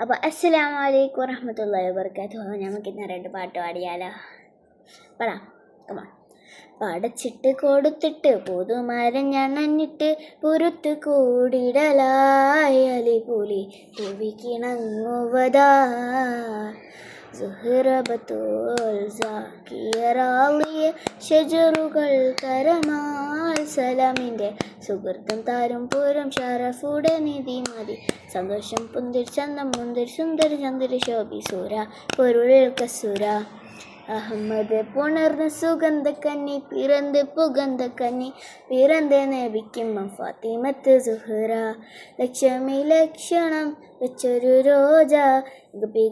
അപ്പോൾ അസ്സലാമു അലൈക്കും വറഹ്മത്തുള്ളാഹി വബറകാതുഹു. നമുക്ക് ഇന്ന് രണ്ട് പാട്ട് പാടിയാലോ? പാടാം, കമാ. പടച്ചിട്ട് കൊടുത്തിട്ട് പുതുമരം ഞണഞ്ഞിട്ട് പുറത്ത് കൂടിടലായി അലിപുലി തുവിക്കിണങ്ങുവതാ സുഹ്റബത്തുൽ സാക്കിയറാളിയ ഷജറുകൾ തരമാൽ സലാമിൻ്റെ സുഹൃത്തം താരും പൂരം ഷറഫുടെ നിധി മതി സന്തോഷം പുന്തിർ ചന്തം മുന്തിർ സുന്ദര ചന്ദ്ര ശോഭി സൂര പൊരുൾ കസുര അഹമ്മദ് പുണർന്ന സുഗന്ധ കന്നി പിറந்து പുഗന്ധ കന്നി പിറந்த നബിക്കിമ്മ ഫാത്തിമത്ത് സുഹ്റ ലക്ഷ്മി ലക്ഷണം വെച്ചൊരു രോജ ഗതി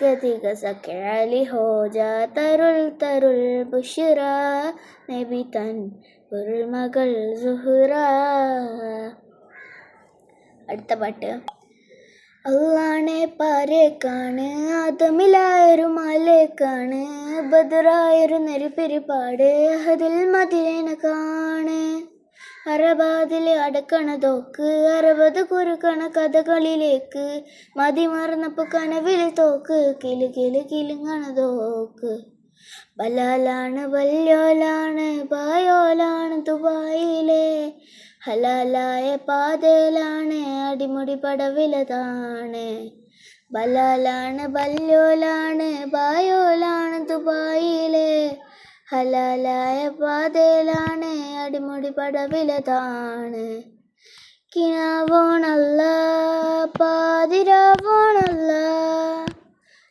ഗതിക സക്കലി ഹോജ തരുൾ തരുൾ ബുഷ്റ നബി തൻ പൊരുൾ മകൾ സുഹ്റ. അടുത്ത പാട്ട്. അള്ളാണെ പാരേക്കാണ് ആദമിലായൊരു മാലേക്കാണ് ബദറായൊരു നെരുപിരിപാട് അതിൽ മതിലേന കാണ് അറബാദിലെ അടക്കണതോക്ക് 60 കുറുക്കണ കഥകളിലേക്ക് മതി മറന്നപ്പോ കനവിൽ തോക്ക് കിലു കിലു കിലുങ്ങണതോക്ക് ബലാലാണ് വല്യോലാണ് ബായോലാണ് ദുബായിലെ ഹലാലായ പാതയിലാണ് അടിമുടി പടവിലതാണ് ബലാലാണ് ബല്യോലാണ് ബായോലാണ് ദുബായിലെ ഹലാലായ പാതയിലാണ് അടിമുടി പടവിലതാണ് കിനാവോണല്ല പാതിരാവോണല്ല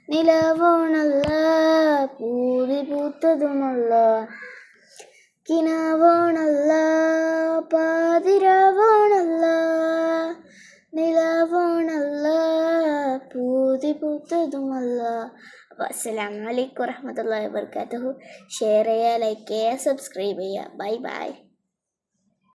നിലവോണല്ല പൂതി പൂത്തതുമല്ല കിനാവോണല്ല പാതിരാവോണല്ല നിലവോണല്ല പൂതി പൂത്തതുമല്ല. അപ്പോൾ അസ്സലാമു അലൈക്കും വറഹ്മത്തുള്ളാഹി വബറകാതുഹു. ഷെയർ ചെയ്യുക, ലൈക്ക് ചെയ്യുക, സബ്സ്ക്രൈബ് ചെയ്യുക. Bye bye.